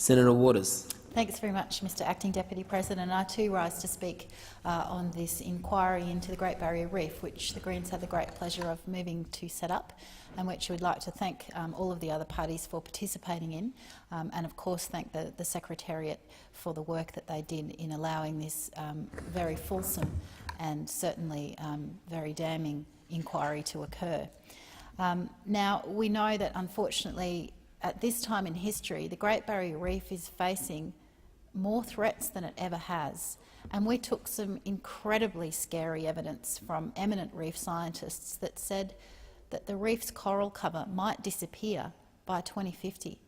Senator Waters. Thanks very much, Mr Acting Deputy President. I too rise to speak on this inquiry into the Great Barrier Reef, which the Greens had the great pleasure of moving to set up, and which we'd like to thank all of the other parties for participating in, and of course thank the Secretariat for the work that they did in allowing this very fulsome and certainly very damning inquiry to occur. Now, we know that unfortunately at this time in history the Great Barrier Reef is facing more threats than it ever has, and we took some incredibly scary evidence from eminent reef scientists that said that the reef's coral cover might disappear by 2050,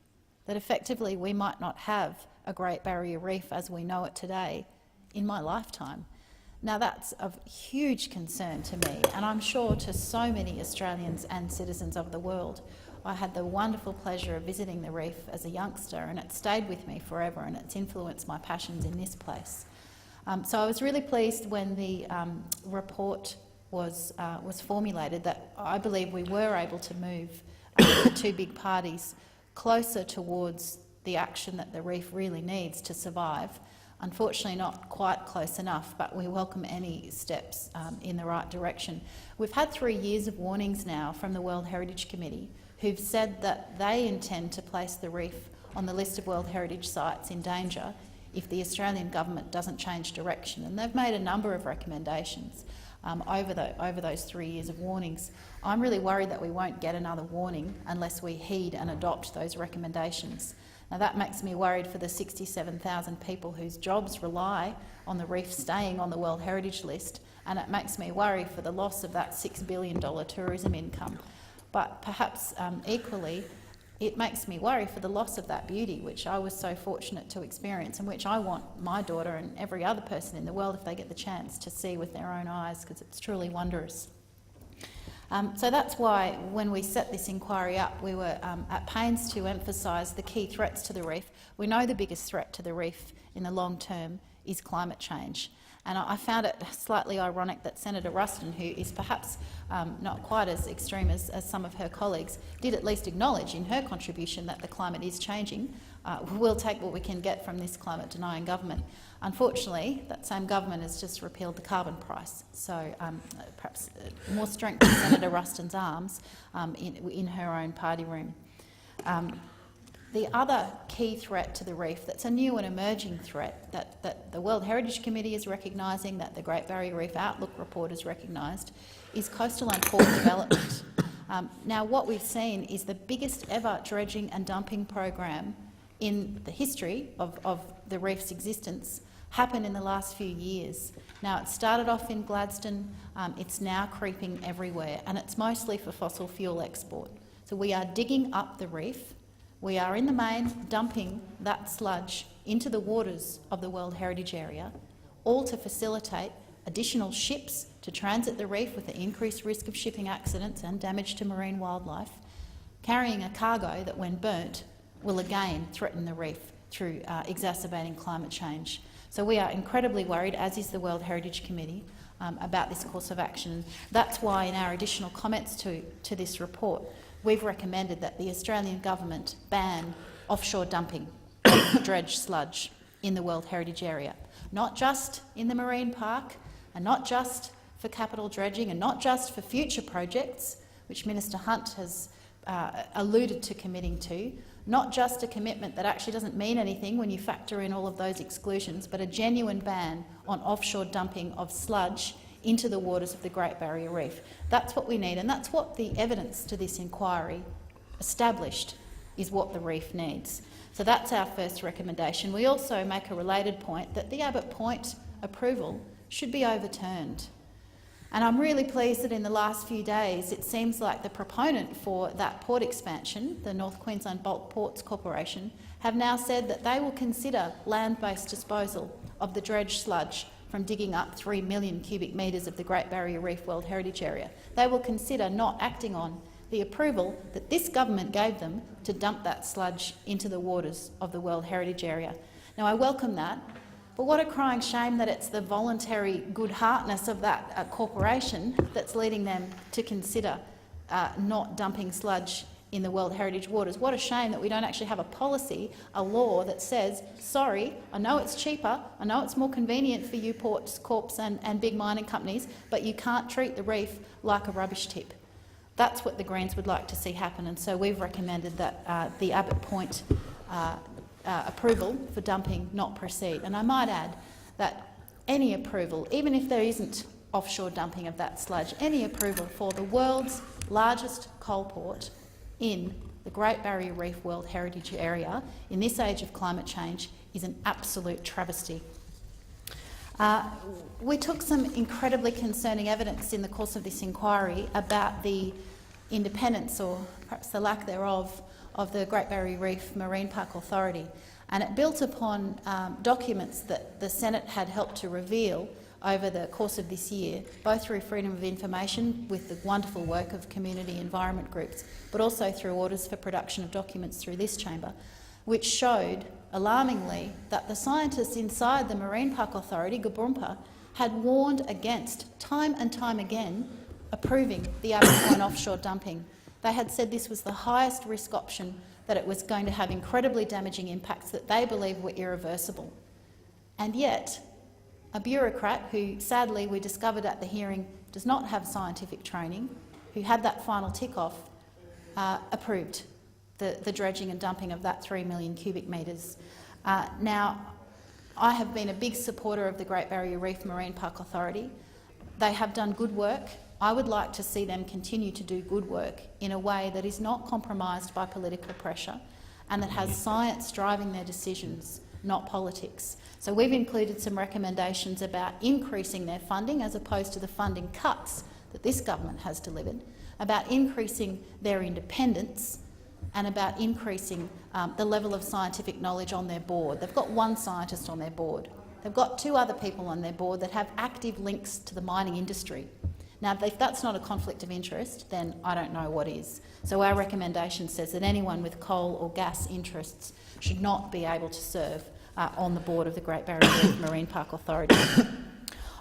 that effectively we might not have a Great Barrier Reef as we know it today in my lifetime. Now that's of huge concern to me, and I'm sure to so many Australians and citizens of the world. I had the wonderful pleasure of visiting the reef as a youngster, and it stayed with me forever, and it's influenced my passions in this place. So I was really pleased when the report was formulated that I believe we were able to move the two big parties closer towards the action that the reef really needs to survive. Unfortunately not quite close enough, but we welcome any steps in the right direction. We've had 3 years of warnings now from the World Heritage Committee, who've said that they intend to place the reef on the list of World Heritage Sites in danger if the Australian government doesn't change direction. And they've made a number of recommendations over those 3 years of warnings. I'm really worried that we won't get another warning unless we heed and adopt those recommendations. Now that makes me worried for the 67,000 people whose jobs rely on the reef staying on the World Heritage List, and it makes me worry for the loss of that $6 billion tourism income. But perhaps equally, it makes me worry for the loss of that beauty, which I was so fortunate to experience and which I want my daughter and every other person in the world, if they get the chance, to see with their own eyes, because it's truly wondrous. So that's why when we set this inquiry up, we were at pains to emphasise the key threats to the reef. We know the biggest threat to the reef in the long term is climate change. And I found it slightly ironic that Senator Ruston, who is perhaps not quite as extreme as some of her colleagues, did at least acknowledge in her contribution that the climate is changing. We'll take what we can get from this climate-denying government. Unfortunately, that same government has just repealed the carbon price, so perhaps more strength in Senator Ruston's arms in her own party room. The other key threat to the reef that's a new and emerging threat that the World Heritage Committee is recognising, that the Great Barrier Reef Outlook report has recognised, is coastal and port development. Now, what we've seen is the biggest ever dredging and dumping program in the history of the reef's existence happen in the last few years. Now, it started off in Gladstone, it's now creeping everywhere, and it's mostly for fossil fuel export. So we are digging up the reef. We are in the main dumping that sludge into the waters of the World Heritage Area, all to facilitate additional ships to transit the reef with the increased risk of shipping accidents and damage to marine wildlife, carrying a cargo that, when burnt, will again threaten the reef through exacerbating climate change. So we are incredibly worried, as is the World Heritage Committee, about this course of action. That's why in our additional comments to this report, we've recommended that the Australian government ban offshore dumping of dredged sludge in the World Heritage Area, not just in the marine park and not just for capital dredging and not just for future projects, which Minister Hunt has alluded to committing to, not just a commitment that actually doesn't mean anything when you factor in all of those exclusions, but a genuine ban on offshore dumping of sludge into the waters of the Great Barrier Reef. That's what we need, and that's what the evidence to this inquiry established is what the reef needs. So that's our first recommendation. We also make a related point that the Abbott Point approval should be overturned. And I'm really pleased that in the last few days it seems like the proponent for that port expansion, the North Queensland Bulk Ports Corporation, have now said that they will consider land-based disposal of the dredged sludge from digging up 3 million cubic metres of the Great Barrier Reef World Heritage Area. They will consider not acting on the approval that this government gave them to dump that sludge into the waters of the World Heritage Area. Now, I welcome that, but what a crying shame that it's the voluntary good-heartedness of that corporation that's leading them to consider not dumping sludge in the World Heritage waters. What a shame that we don't actually have a policy, a law that says, sorry, I know it's cheaper, I know it's more convenient for you ports, corps and big mining companies, but you can't treat the reef like a rubbish tip. That's what the Greens would like to see happen, and so we've recommended that the Abbott Point approval for dumping not proceed. And I might add that any approval, even if there isn't offshore dumping of that sludge, any approval for the world's largest coal port in the Great Barrier Reef World Heritage Area in this age of climate change is an absolute travesty. We took some incredibly concerning evidence in the course of this inquiry about the independence, or perhaps the lack thereof, of the Great Barrier Reef Marine Park Authority, and it built upon documents that the Senate had helped to reveal over the course of this year, both through freedom of information with the wonderful work of community environment groups, but also through orders for production of documents through this chamber, which showed, alarmingly, that the scientists inside the Marine Park Authority, Gaboompa, had warned against, time and time again, approving the Abbott Point offshore dumping. They had said this was the highest risk option, that it was going to have incredibly damaging impacts that they believe were irreversible. And yet, a bureaucrat who, sadly, we discovered at the hearing does not have scientific training, who had that final tick-off, approved the dredging and dumping of that 3 million cubic metres. Now, I have been a big supporter of the Great Barrier Reef Marine Park Authority. They have done good work. I would like to see them continue to do good work in a way that is not compromised by political pressure and that has science driving their decisions, not politics. So we've included some recommendations about increasing their funding as opposed to the funding cuts that this government has delivered, about increasing their independence and about increasing the level of scientific knowledge on their board. They've got one scientist on their board. They've got 2 other people on their board that have active links to the mining industry. Now, if that's not a conflict of interest, then I don't know what is. So our recommendation says that anyone with coal or gas interests should not be able to serve on the board of the Great Barrier Reef Marine Park Authority.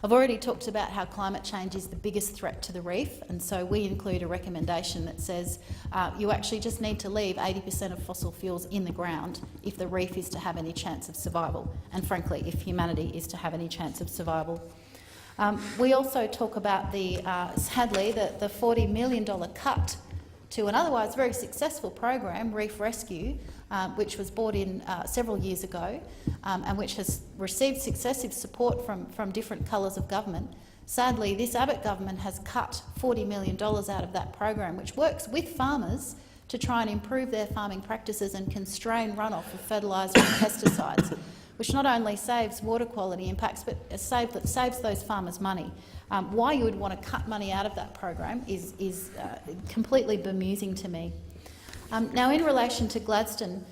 I've already talked about how climate change is the biggest threat to the reef, and so we include a recommendation that says you actually just need to leave 80% of fossil fuels in the ground if the reef is to have any chance of survival, and frankly, if humanity is to have any chance of survival. We also talk about, sadly, the $40 million cut to an otherwise very successful program, Reef Rescue, which was brought in several years ago and which has received successive support from different colours of government. Sadly, this Abbott government has cut $40 million out of that program, which works with farmers to try and improve their farming practices and constrain runoff of fertiliser and pesticides, which not only saves water quality impacts but saves those farmers money. Why you would want to cut money out of that program is completely bemusing to me. Now, in relation to Gladstone,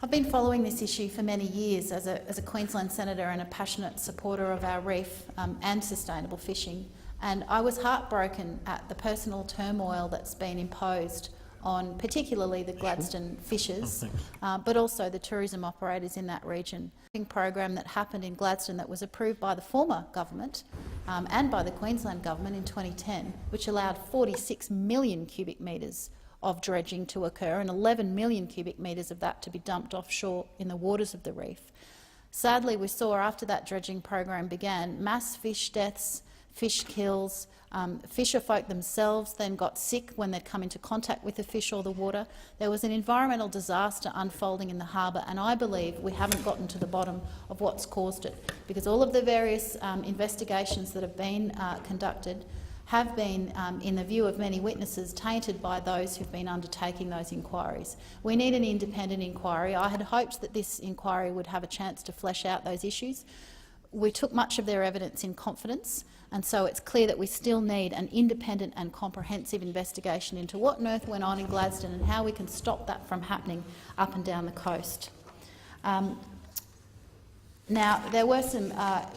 I've been following this issue for many years as a Queensland senator and a passionate supporter of our reef and sustainable fishing, and I was heartbroken at the personal turmoil that's been imposed on particularly the Gladstone fishers, but also the tourism operators in that region. A program that happened in Gladstone that was approved by the former government and by the Queensland government in 2010, which allowed 46 million cubic metres of dredging to occur and 11 million cubic metres of that to be dumped offshore in the waters of the reef. Sadly, we saw after that dredging program began mass fish deaths, fish kills. Fisher folk themselves then got sick when they'd come into contact with the fish or the water. There was an environmental disaster unfolding in the harbour, and I believe we haven't gotten to the bottom of what's caused it, because all of the various investigations that have been conducted have been, in the view of many witnesses, tainted by those who've been undertaking those inquiries. We need an independent inquiry. I had hoped that this inquiry would have a chance to flesh out those issues. We took much of their evidence in confidence, and so it's clear that we still need an independent and comprehensive investigation into what on earth went on in Gladstone and how we can stop that from happening up and down the coast. Now, there were some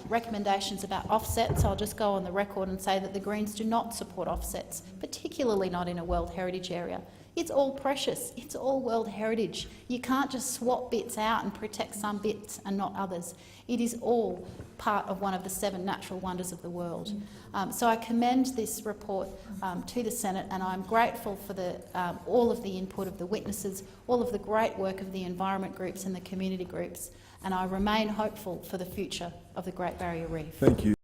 recommendations about offsets. I'll just go on the record and say that the Greens do not support offsets, particularly not in a World Heritage area. It's all precious. It's all World Heritage. You can't just swap bits out and protect some bits and not others. It is all part of one of the 7 natural wonders of the world. So I commend this report to the Senate, and I'm grateful for all of the input of the witnesses, all of the great work of the environment groups and the community groups, and I remain hopeful for the future of the Great Barrier Reef. Thank you.